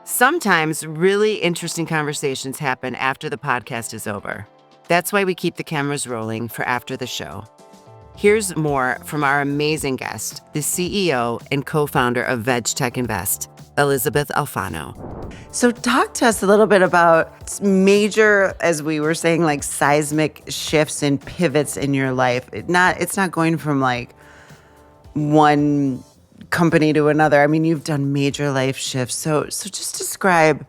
Sometimes really interesting conversations happen after the podcast is over. That's why we keep the cameras rolling for after the show. Here's more from our amazing guest, the CEO and co-founder of VegTech Invest, Elysabeth Alfano. So talk to us a little bit about major, as we were saying, like seismic shifts and pivots in your life. It's not going from like one company to another. I mean, you've done major life shifts. So just describe,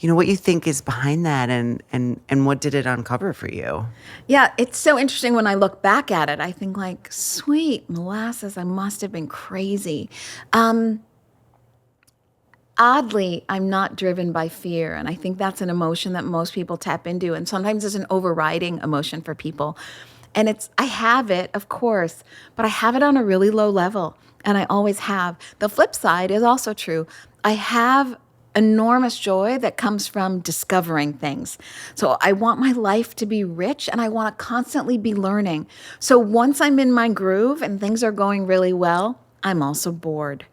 what you think is behind that and what did it uncover for you? Yeah, it's so interesting when I look back at it. I think like, sweet molasses, I must have been crazy. Oddly, I'm not driven by fear. And I think that's an emotion that most people tap into. And sometimes it's an overriding emotion for people. And I have it, of course, but I have it on a really low level. And I always have. The flip side is also true. I have enormous joy that comes from discovering things. So I want my life to be rich and I want to constantly be learning. So once I'm in my groove and things are going really well, I'm also bored.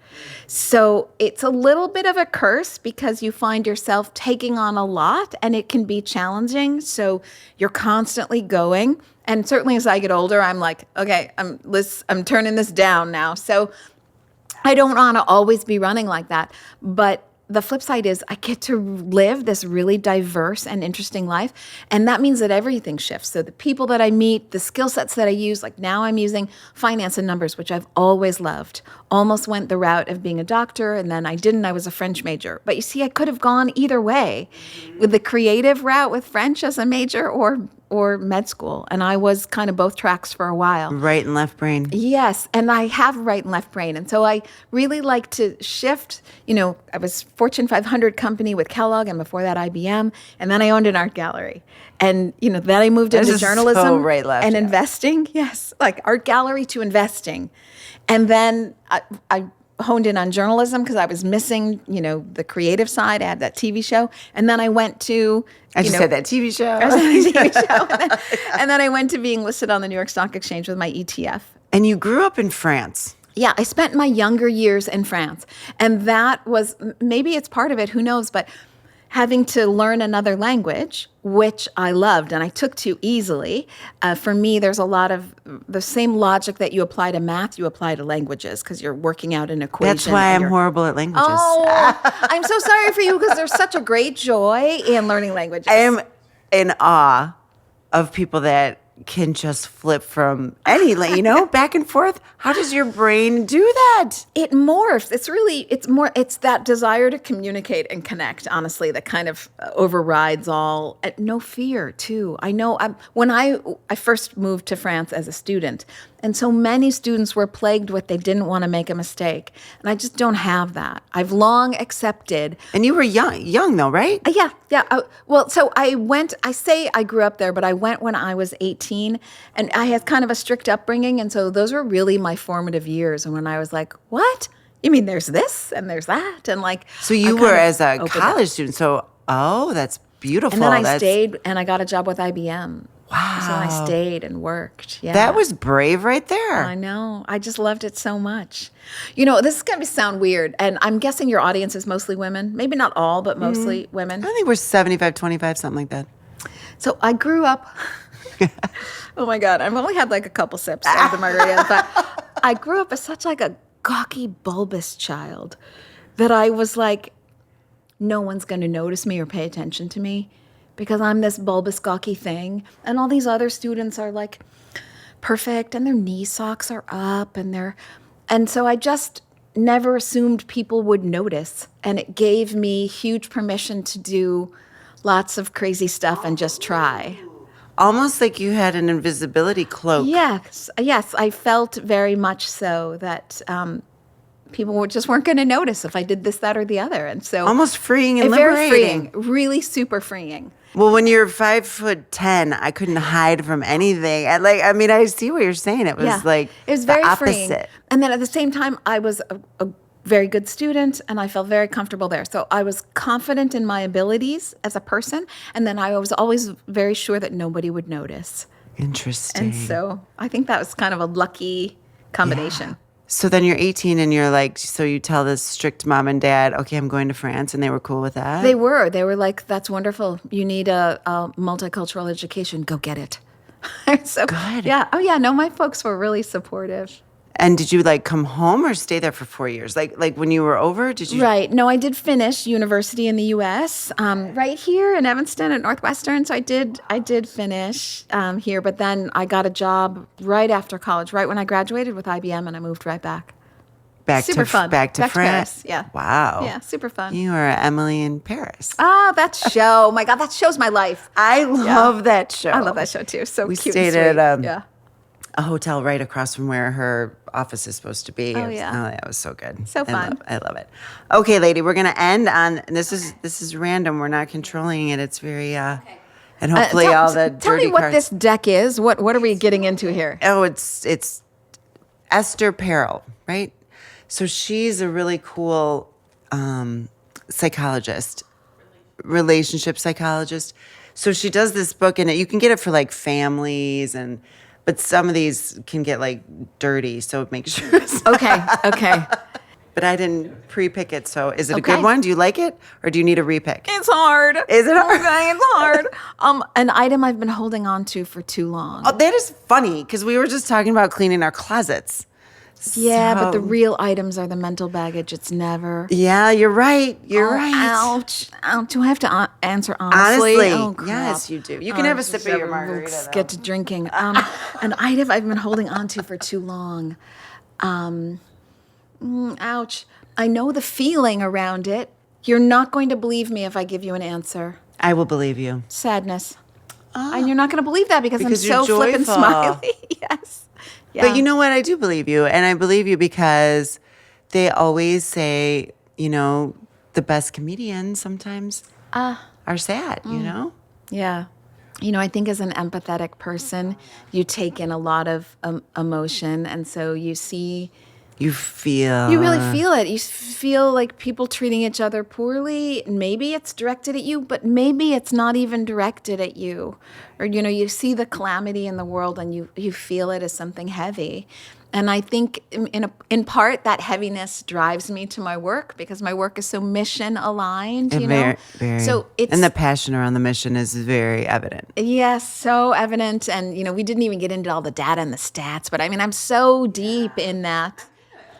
So it's a little bit of a curse because you find yourself taking on a lot and it can be challenging. So you're constantly going. And certainly as I get older, I'm like, okay, I'm turning this down now. So I don't want to always be running like that. But the flip side is I get to live this really diverse and interesting life. And that means that everything shifts. So the people that I meet, the skill sets that I use, like now I'm using finance and numbers, which I've always loved. Almost went the route of being a doctor, and then I didn't. I was a French major. But you see, I could have gone either way with the creative route with French as a major or med school. And I was kind of both tracks for a while. Right and left brain. Yes. And I have right and left brain. And so I really like to shift. I was Fortune 500 company with Kellogg and before that IBM. And then I owned an art gallery. And, then I moved into journalism so right, left, and yeah. Investing. Yes. Like art gallery to investing. And then I honed in on journalism because I was missing, the creative side. I had that TV show. And then I went to... I just had that TV show. I was on the TV show. And then I went to being listed on the New York Stock Exchange with my ETF. And you grew up in France. Yeah, I spent my younger years in France. And that was, maybe it's part of it, who knows, but having to learn another language, which I loved and I took to easily. For me, there's a lot of the same logic that you apply to math, you apply to languages because you're working out an equation. That's why I'm horrible at languages. Oh, I'm so sorry for you because there's such a great joy in learning languages. I am in awe of people that can just flip from any, back and forth. How does your brain do that? It morphs. It's that desire to communicate and connect, honestly, that kind of overrides all. No fear, too. I know when I first moved to France as a student, and so many students were plagued with they didn't want to make a mistake. And I just don't have that. I've long accepted. And you were young though, right? Yeah. So I say I grew up there, but I went when I was 18 and I had kind of a strict upbringing. And so those were really my formative years. And when I was like, what? You mean there's this and there's that? And like, so you were as a college student. So, that's beautiful. And then I stayed and I got a job with IBM. Wow. So I stayed and worked. Yeah. That was brave right there. I know. I just loved it so much. This is going to sound weird, and I'm guessing your audience is mostly women. Maybe not all, but mostly women. I think we're 75-25, something like that. So I grew up... Oh, my God. I've only had like a couple sips of the margarita, but I grew up as such like a gawky, bulbous child that I was like, no one's going to notice me or pay attention to me. Because I'm this bulbous, gawky thing. And all these other students are like perfect and their knee socks are up and so I just never assumed people would notice. And it gave me huge permission to do lots of crazy stuff and just try. Almost like you had an invisibility cloak. Yes, I felt very much so that people weren't going to notice if I did this, that, or the other. And so almost freeing and liberating. Very freeing, really super freeing. Well, when you're 5'10", I couldn't hide from anything. I see what you're saying. It was it was very freeing. And then at the same time, I was a very good student, and I felt very comfortable there. So I was confident in my abilities as a person, and then I was always very sure that nobody would notice. Interesting. And so I think that was kind of a lucky combination. Yeah. So then you're 18 and you're like, so you tell this strict mom and dad, okay, I'm going to France, and they were cool with that? They were like, that's wonderful. You need a multicultural education. Go get it. So Good. yeah. Oh yeah. No, my folks were really supportive. And did you like come home or stay there for 4 years? Like when you were over, did you? Right. No, I did finish university in the U.S. Right here in Evanston at Northwestern. So I did finish here, but then I got a job right after college, right when I graduated with IBM, and I moved right back. Super fun. Back to France. Paris. Yeah. Wow. Yeah. Super fun. You are Emily in Paris. Ah, that show. My God, that show's my life. I love that show. I love that show too. So We cute stayed and sweet. at a hotel right across from where her office is supposed to be. Oh, yeah. Oh, that was so good. So fun. I love it. Okay, lady, we're gonna end on, and this is random. We're not controlling it. It's very and hopefully all the tell dirty me what cards. this deck is. What are we getting into here? Oh, it's Esther Perel, right? So she's a really cool psychologist, relationship psychologist. So she does this book, and you can get it for like families, but some of these can get like dirty. So make sure. Okay. But I didn't pre-pick it. So is it a Okay. good one? Do you like it, or do you need a repick? It's hard. Is it hard? Okay, it's hard. An item I've been holding on to for too long. Oh, that is funny because we were just talking about cleaning our closets. Yeah, but the So- real items are the mental baggage. It's never. Yeah, you're right. You're Oh, right. Ouch. Do I have to answer honestly? Honestly, Oh, crap. yes, you do. You can have a sip of your margarita, Let's though. get to drinking. An item I've been holding on to for too long. Ouch. I know the feeling around it. You're not going to believe me if I give you an answer. I will believe you. Sadness. And you're not going to believe that because Because I'm you're so flippin' joyful. smiley. Yes. Yeah. But you know what? I do believe you. And I believe you because they always say, the best comedians sometimes are sad, you know? Yeah. I think as an empathetic person, you take in a lot of emotion. And so you see, You feel. you really feel it. You feel like people treating each other poorly. Maybe it's directed at you, but maybe it's not even directed at you. Or, you see the calamity in the world and you feel it as something heavy. And I think in part that heaviness drives me to my work because my work is so mission aligned, Very, very. So it's and the passion around the mission is very evident. yes, so evident. And, we didn't even get into all the data and the stats, but I'm so deep in that.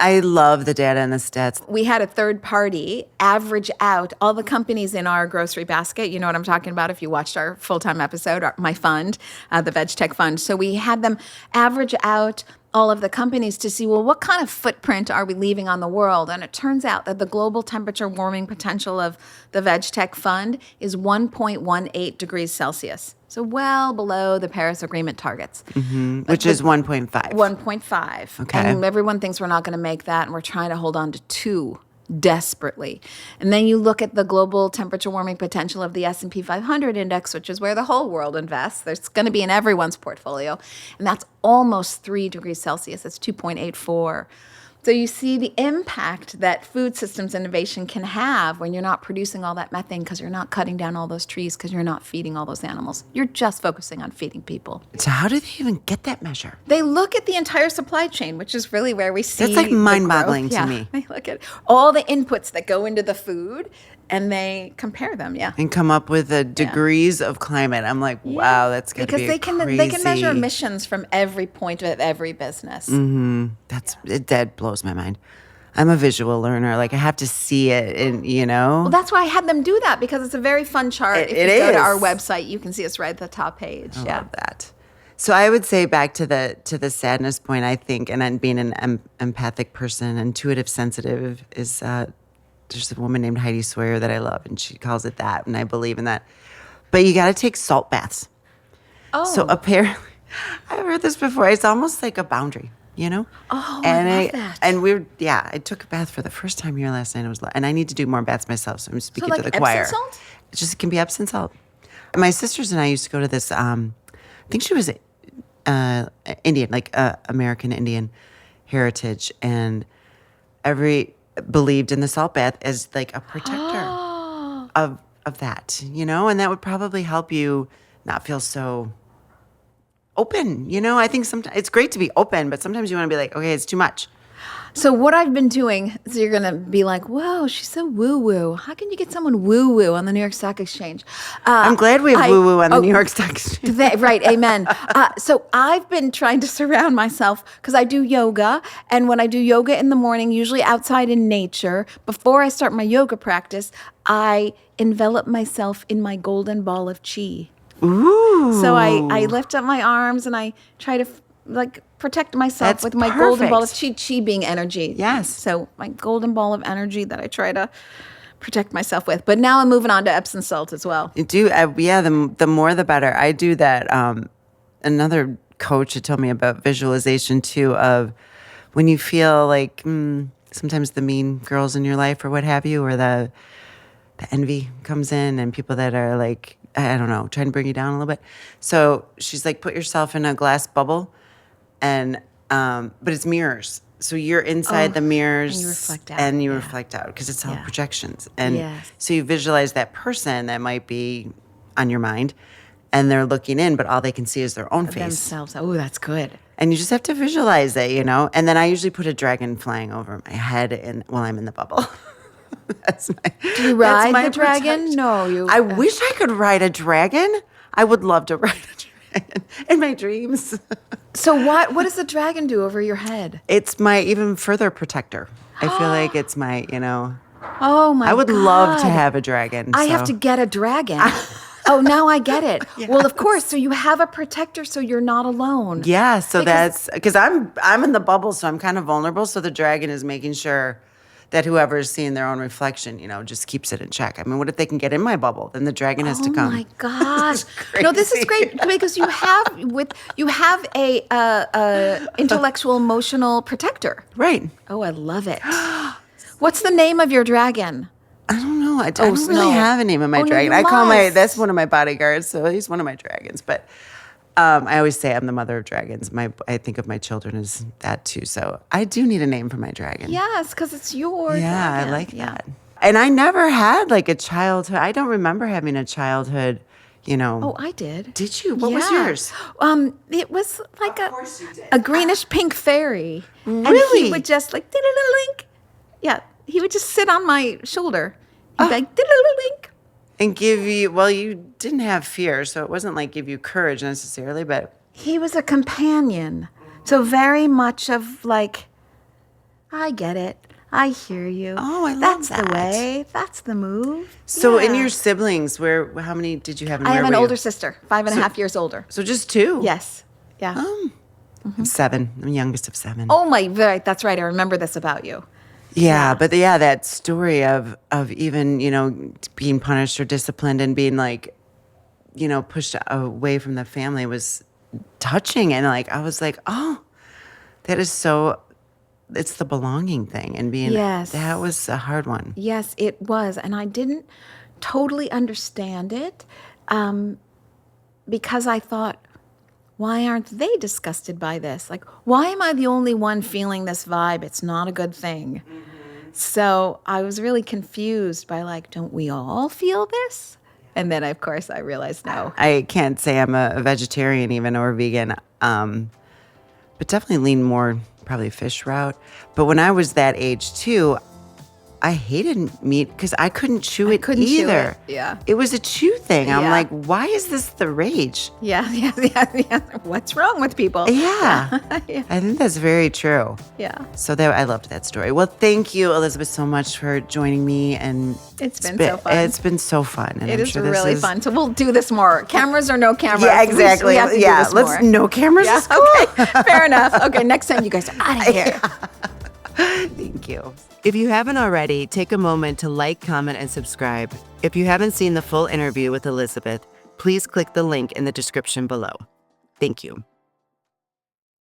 I love the data and the stats. We had a third party average out all the companies in our grocery basket. You know what I'm talking about if you watched our full-time episode, my fund, the VegTech Fund. So we had them average out all of the companies to see, well, what kind of footprint are we leaving on the world? And it turns out that the global temperature warming potential of the VegTech Fund is 1.18 degrees Celsius. So well below the Paris Agreement targets. Which is 1.5. 1.5. Okay. And everyone thinks we're not going to make that, and we're trying to hold on to 2 desperately. And then you look at the global temperature warming potential of the S&P 500 index, which is where the whole world invests. There's going to be in everyone's portfolio, and that's almost 3 degrees Celsius. That's 2.84. So you see the impact that food systems innovation can have when you're not producing all that methane because you're not cutting down all those trees because you're not feeding all those animals. You're just focusing on feeding people. So how do they even get that measure? They look at the entire supply chain, which is really where we see That's like the mind-boggling growth. to me. They look at all the inputs that go into the food and they compare them. Yeah. And come up with the degrees of climate. I'm like, wow, that's going to be Because they can measure emissions from every point of every business. That blows my mind. I'm a visual learner. Like I have to see it, and Well, that's why I had them do that because it's a very fun chart. If It you go to is. our website, you can see us right at the top page. I love that. So I would say back to the sadness point. I think, and then being an empathic person, intuitive, sensitive is. There's a woman named Heidi Sawyer that I love, and she calls it that, and I believe in that. But you got to take salt baths. Oh. So apparently, I've heard this before. It's almost like a boundary, Oh, and I love that. And I took a bath for the first time here last night. And I need to do more baths myself. So I'm speaking like to the Epsom choir. salt? It can be Epsom salt. My sisters and I used to go to this. I think she was Indian, like American Indian heritage, and believed in the salt bath as like a protector of that, and that would probably help you not feel so open. I think sometimes it's great to be open, but sometimes you want to be like, okay, it's too much. So what I've been doing, so you're going to be like, whoa, she's so woo-woo. How can you get someone woo-woo on the New York Stock Exchange? I'm glad we have woo-woo on the New York Stock Exchange. Right, amen. So I've been trying to surround myself, because I do yoga, and when I do yoga in the morning, usually outside in nature, before I start my yoga practice, I envelop myself in my golden ball of chi. Ooh. So I lift up my arms and I try to protect myself with my golden ball of chi. Chi being energy. Yes. So my golden ball of energy that I try to protect myself with. But now I'm moving on to Epsom salt as well. You do, the more the better. I do that. Another coach had told me about visualization too, of when you feel like sometimes the mean girls in your life or what have you, or the envy comes in, and people that are like, I don't know, trying to bring you down a little bit. So she's like, put yourself in a glass bubble, and but it's mirrors. So you're inside the mirrors, and you reflect out. And you reflect out, because it's all projections. And Yes. so you visualize that person that might be on your mind, and they're looking in, but all they can see is their own face. Themselves. Oh, that's good. And you just have to visualize it, And then I usually put a dragon flying over my head while I'm in the bubble. Do you ride the dragon? protection. No, you. I wish I could ride a dragon. I would love to ride a dragon in my dreams. So what does the dragon do over your head? It's my even further protector. I feel like it's my, Oh my God. I would love to have a dragon. I have to get a dragon. Oh, now I get it. Yes. Well, of course. So you have a protector, so you're not alone. Yeah. So that's because I'm in the bubble, so I'm kind of vulnerable. So the dragon is making sure that whoever is seeing their own reflection, just keeps it in check. I mean, what if they can get in my bubble? Then the dragon has to come. Oh my gosh! No, this is great, because you have a intellectual, emotional protector. Right. Oh, I love it. What's the name of your dragon? I don't know. I don't really have a name of my dragon. No, I call that's one of my bodyguards, so he's one of my dragons. But I always say I'm the mother of dragons. I think of my children as that too. So I do need a name for my dragon. Yes, because it's yours. Yeah, I like that. And I never had like a childhood. I don't remember having a childhood, Oh, I did. Did you? What was yours? It was like a greenish pink fairy. Really? And he would just like, diddle-link. Yeah, he would just sit on my shoulder. He'd be like, diddle-link. And give you, well, you didn't have fear, so it wasn't like give you courage necessarily, but. He was a companion. So very much of like, I get it. I hear you. Oh, I love That's that. the way. That's the move. So in your siblings, how many did you have? And I have an were older you? sister, 5.5 years older. So just two? Yes. Yeah. I'm 7. I'm the youngest of 7. Oh my, right. That's right. I remember this about you. Yeah, but that story of even, being punished or disciplined and being like, pushed away from the family was touching. And like, I was like, oh, that is so, it's the belonging thing and being, that was a hard one. Yes, it was. And I didn't totally understand it because I thought, why aren't they disgusted by this? Like, why am I the only one feeling this vibe? It's not a good thing. Mm-hmm. So I was really confused by like, don't we all feel this? And then, of course, I realized no. I can't say I'm a vegetarian even or vegan, but definitely lean more probably fish route. But when I was that age too, I hated meat because I couldn't chew it either. Chew it. Yeah. It was a chew thing. I'm like, why is this the rage? Yeah. What's wrong with people? Yeah. I think that's very true. Yeah. So I loved that story. Well, thank you, Elysabeth, so much for joining me. And it's been so fun. It's been so fun. And it is really fun. So we'll do this more. Cameras or no cameras? Yeah, exactly. We have to do this more. No cameras. Yeah. Okay. Fair enough. Okay. Next time you guys are out of here. Thank you. If you haven't already, take a moment to like, comment, and subscribe. If you haven't seen the full interview with Elysabeth, please click the link in the description below. Thank you.